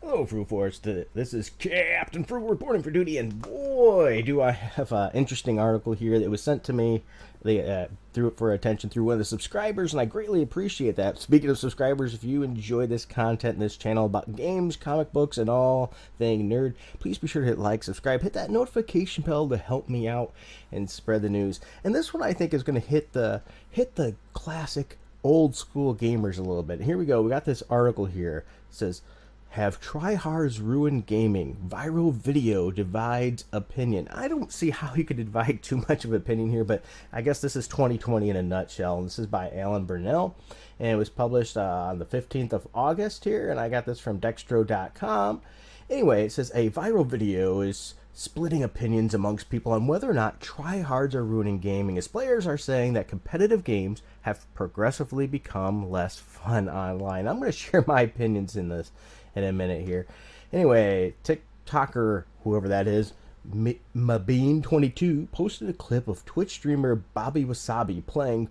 Hello, Fruit Forest. This is Captain Fruit reporting for duty, and boy, do I have an interesting article here that was sent to me. They threw it for attention through one of the subscribers, and I greatly appreciate that. Speaking of subscribers, if you enjoy this content in this channel about games, comic books, and all thing nerd, please be sure to hit like, subscribe, hit that notification bell to help me out and spread the news. And this one I think is going to hit the classic old school gamers a little bit. Here we go. We got this article here. It says, have tryhards ruined gaming? Viral video divides opinion. I don't see how you could divide too much of opinion here, but I guess this is 2020 in a nutshell. And this is by Alan Burnell, and it was published on the 15th of August here, and I got this from dextro.com. Anyway, it says a viral video is splitting opinions amongst people on whether or not tryhards are ruining gaming, as players are saying that competitive games have progressively become less fun online. I'm going to share my opinions in this in a minute here. Anyway, TikToker, whoever that is, Mabine22, posted a clip of Twitch streamer Bobby Wasabi playing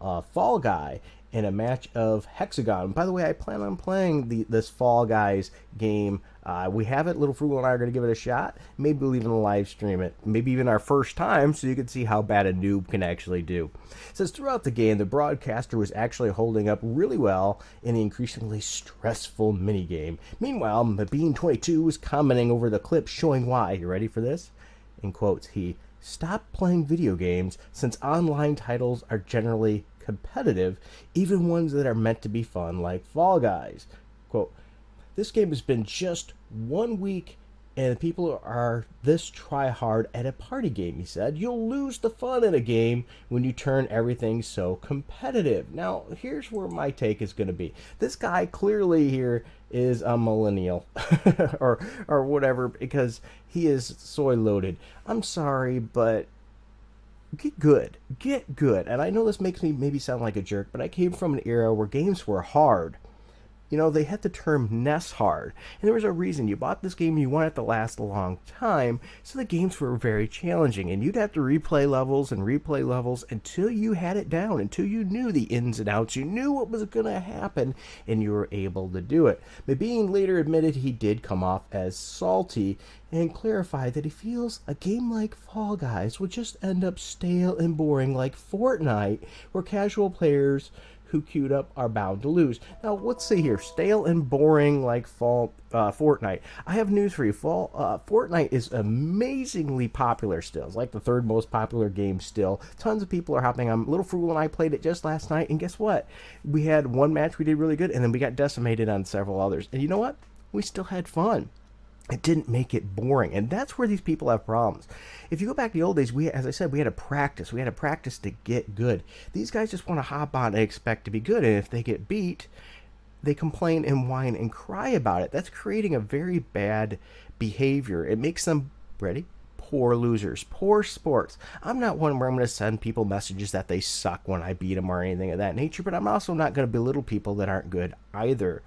Fall Guy in a match of Hexagon. By the way, I plan on playing this Fall Guys game. We have it. Little Frugal and I are going to give it a shot. Maybe we'll even live stream it. Maybe even our first time, so you can see how bad a noob can actually do. It says throughout the game, the broadcaster was actually holding up really well in the increasingly stressful minigame. Meanwhile, Mabine22 was commenting over the clip showing why. You ready for this? In quotes, he stopped playing video games since online titles are generally competitive, even ones that are meant to be fun, like Fall Guys. Quote, this game has been just 1 week and people are this try hard at a party game, he said. You'll lose the fun in a game when you turn everything so competitive. Now, here's where my take is going to be. This guy clearly here is a millennial or whatever, because he is soy loaded. I'm sorry, but get good. Get good. And I know this makes me maybe sound like a jerk, but I came from an era where games were hard. You know, they had the term NES hard, and there was a reason. You bought this game, you wanted it to last a long time, so the games were very challenging, and you'd have to replay levels until you had it down, until you knew the ins and outs, you knew what was going to happen, and you were able to do it. Mabine later admitted he did come off as salty and clarified that he feels a game like Fall Guys would just end up stale and boring like Fortnite, where casual players who queued up are bound to lose. Now, let's see here. Stale and boring like Fortnite. I have news for you. Fortnite is amazingly popular still. It's like the third most popular game still. Tons of people are hopping on. Little Frugal and I played it just last night, and guess what? We had one match we did really good, and then we got decimated on several others. And you know what? We still had fun. It didn't make it boring, and that's where these people have problems. If you go back to the old days, as I said, we had to practice. We had to practice to get good. These guys just want to hop on and expect to be good, and if they get beat, they complain and whine and cry about it. That's creating a very bad behavior. It makes them, ready? Poor losers, poor sports. I'm not one where I'm going to send people messages that they suck when I beat them or anything of that nature, but I'm also not going to belittle people that aren't good either.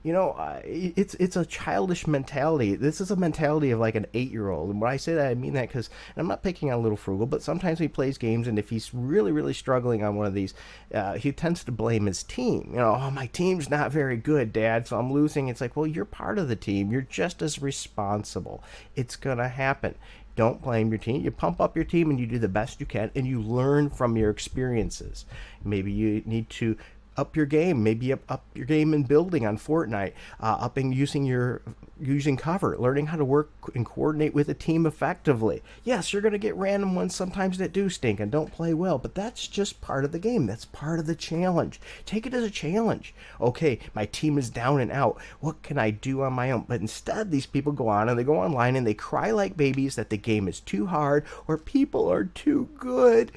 You know, it's a childish mentality. This is a mentality of like an 8-year-old. And when I say that, I mean that because I'm not picking on Little Frugal, but sometimes he plays games, and if he's really, really struggling on one of these, he tends to blame his team. You know, oh, my team's not very good, Dad, so I'm losing. It's like, well, you're part of the team. You're just as responsible. It's going to happen. Don't blame your team. You pump up your team, and you do the best you can, and you learn from your experiences. Maybe you need to up your game, maybe up your game in building on Fortnite, upping using cover, learning how to work and coordinate with a team effectively. Yes, you're going to get random ones sometimes that do stink and don't play well, but that's just part of the game. That's part of the challenge. Take it as a challenge. Okay, my team is down and out. What can I do on my own? But instead, these people go on and they go online and they cry like babies that the game is too hard or people are too good.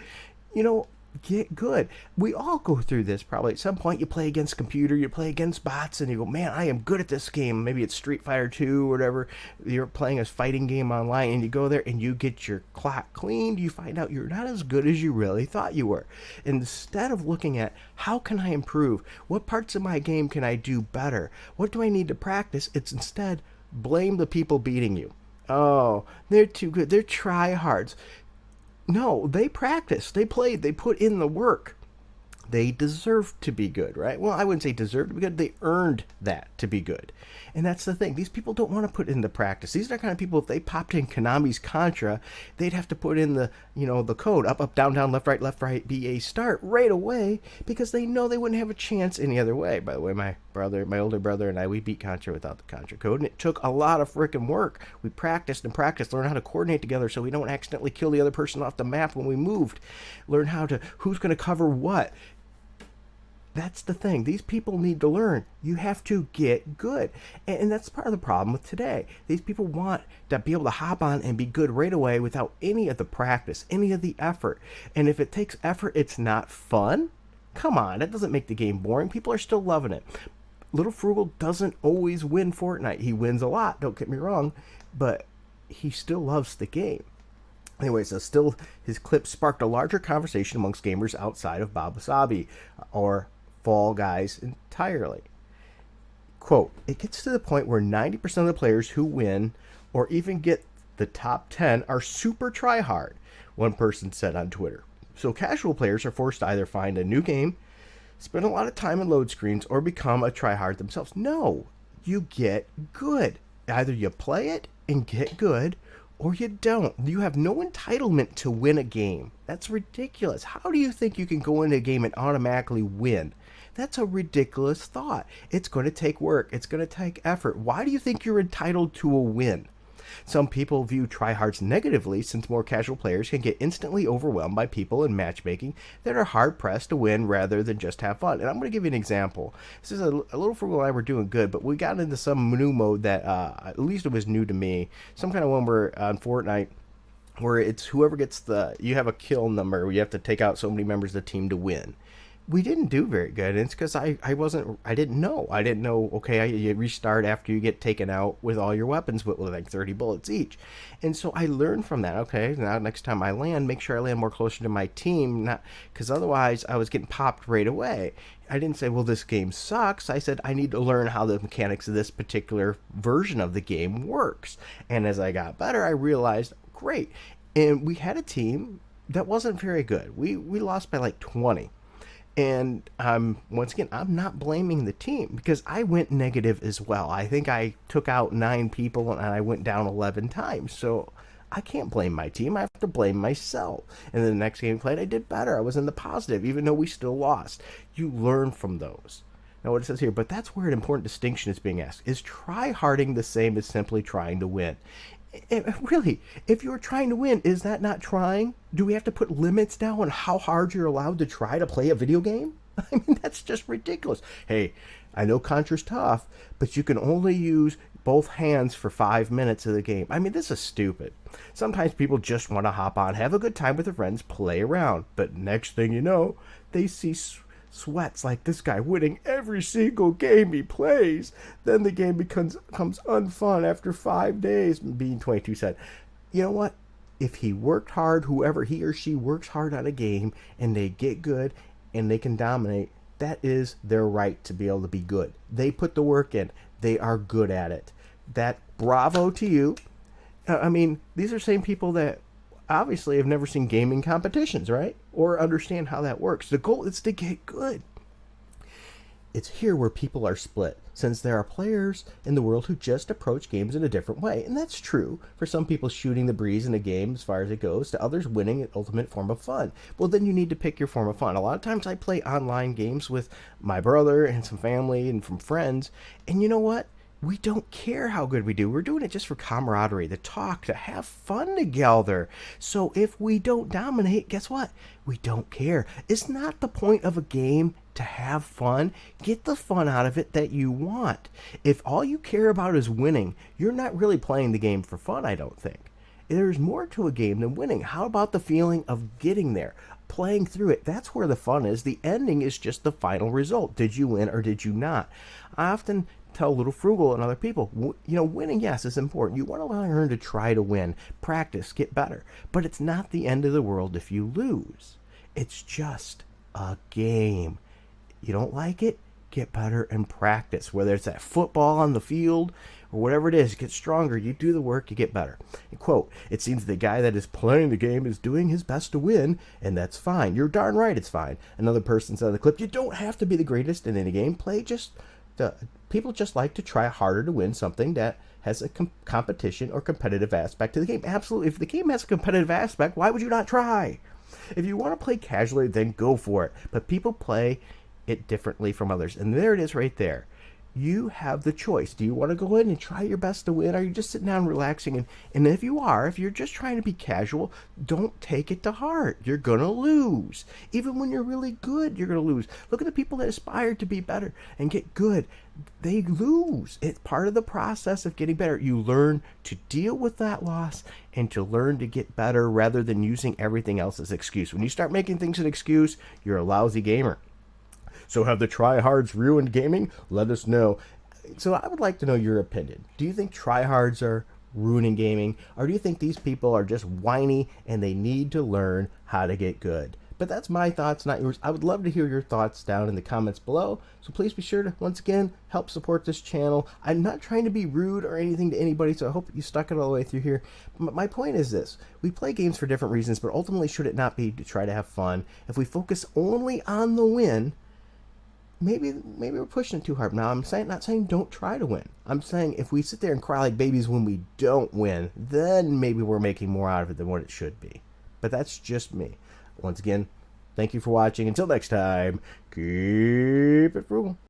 You know, get good. We all go through this probably. At some point, you play against computer, you play against bots, and you go, man, I am good at this game. Maybe it's Street Fighter 2 or whatever. You're playing a fighting game online, and you go there, and you get your clock cleaned. You find out you're not as good as you really thought you were. Instead of looking at, how can I improve? What parts of my game can I do better? What do I need to practice? It's instead, blame the people beating you. Oh, they're too good. They're tryhards. No, they practiced, they played, they put in the work. they deserve to be good, right? Well, I wouldn't say deserve to be good. They earned that to be good. And that's the thing. These people don't want to put into practice. These are the kind of people, if they popped in Konami's Contra, they'd have to put in the code up, up, down, down, left, right, BA, start right away because they know they wouldn't have a chance any other way. By the way, my older brother and I, we beat Contra without the Contra code. And it took a lot of freaking work. We practiced and practiced, learned how to coordinate together so we don't accidentally kill the other person off the map when we moved. Learn who's going to cover what. That's the thing. These people need to learn. You have to get good. And that's part of the problem with today. These people want to be able to hop on and be good right away without any of the practice, any of the effort. And if it takes effort, it's not fun. Come on, that doesn't make the game boring. People are still loving it. Little Frugal doesn't always win Fortnite. He wins a lot, don't get me wrong, but he still loves the game. Anyway, so still, his clip sparked a larger conversation amongst gamers outside of Bob Wasabi, or Fall Guys entirely. Quote, it gets to the point where 90% of the players who win or even get the top 10 are super tryhard, one person said on Twitter. So casual players are forced to either find a new game, spend a lot of time in load screens, or become a tryhard themselves. No, you get good. Either you play it and get good, or you don't. You have no entitlement to win a game. That's ridiculous. How do you think you can go into a game and automatically win? That's a ridiculous thought. It's going to take work. It's going to take effort. Why do you think you're entitled to a win? Some people view tryhards negatively since more casual players can get instantly overwhelmed by people in matchmaking that are hard-pressed to win rather than just have fun. And I'm going to give you an example. This is a Little Frugal and I were doing good, but we got into some new mode that at least it was new to me. Some kind of one where on Fortnite where it's whoever gets you have a kill number where you have to take out so many members of the team to win. We didn't do very good, and it's because I didn't know. Okay, you restart after you get taken out with all your weapons with like 30 bullets each. And so I learned from that. Okay, now next time I land, make sure I land more closer to my team, not because otherwise I was getting popped right away. I didn't say, well, this game sucks. I said, I need to learn how the mechanics of this particular version of the game works. And as I got better, I realized, great. And we had a team that wasn't very good. We lost by like 20. And once again, I'm not blaming the team because I went negative as well. I think I took out 9 people and I went down 11 times. So I can't blame my team. I have to blame myself. And then the next game we played, I did better. I was in the positive, even though we still lost. You learn from those. Now what it says here, but that's where an important distinction is being asked. Is try-harding the same as simply trying to win? Really, if you're trying to win, is that not trying? Do we have to put limits now on how hard you're allowed to try to play a video game? I mean, that's just ridiculous. Hey, I know Contra's tough, but you can only use both hands for 5 minutes of the game. I mean, this is stupid. Sometimes people just want to hop on, have a good time with their friends, play around. But next thing you know, they see sweats like this guy winning every single game he plays. Then the game becomes unfun after 5 days. Being 22 said, you know what? If he worked hard, whoever he or she works hard on a game, and they get good and they can dominate, that is their right to be able to be good. They put the work in. They are good at it. That bravo to you. I mean, these are same people that obviously have never seen gaming competitions, right? Or understand how that works. The goal is to get good. It's here where people are split, since there are players in the world who just approach games in a different way. And that's true. For some people, shooting the breeze in a game as far as it goes, to others winning an ultimate form of fun. Well, then you need to pick your form of fun. A lot of times I play online games with my brother and some family and from friends. And you know what? We don't care how good we do. We're doing it just for camaraderie, to talk, to have fun together. So if we don't dominate, guess what? We don't care. It's not the point of a game to have fun. Get the fun out of it that you want. If all you care about is winning, you're not really playing the game for fun, I don't think. There's more to a game than winning. How about the feeling of getting there? Playing through it. That's where the fun is. The ending is just the final result. Did you win or did you not? I often tell Little Frugal and other people, winning, yes, is important. You want to learn to try to win, practice, get better. But it's not the end of the world if you lose. It's just a game. You don't like it? Get better and practice. Whether it's that football on the field or whatever it is, you get stronger, you do the work, you get better. And quote, it seems the guy that is playing the game is doing his best to win, and that's fine. You're darn right it's fine. Another person said in the clip, you don't have to be the greatest in any game. People just like to try harder to win something that has a competition or competitive aspect to the game. Absolutely. If the game has a competitive aspect, why would you not try? If you want to play casually, then go for it. But people play it differently from others. And there it is right there. You have the choice. Do you want to go in and try your best to win? Or are you just sitting down relaxing? And if you're just trying to be casual, don't take it to heart. You're going to lose. Even when you're really good, you're going to lose. Look at the people that aspire to be better and get good. They lose. It's part of the process of getting better. You learn to deal with that loss and to learn to get better rather than using everything else as an excuse. When you start making things an excuse, you're a lousy gamer. So have the tryhards ruined gaming? Let us know. So I would like to know your opinion. Do you think tryhards are ruining gaming? Or do you think these people are just whiny and they need to learn how to get good? But that's my thoughts, not yours. I would love to hear your thoughts down in the comments below. So please be sure to, once again, help support this channel. I'm not trying to be rude or anything to anybody, so I hope you stuck it all the way through here. But my point is this. We play games for different reasons, but ultimately should it not be to try to have fun? If we focus only on the win, maybe we're pushing it too hard. Now, not saying don't try to win. I'm saying if we sit there and cry like babies when we don't win, then maybe we're making more out of it than what it should be. But that's just me. Once again, thank you for watching. Until next time, keep it frugal.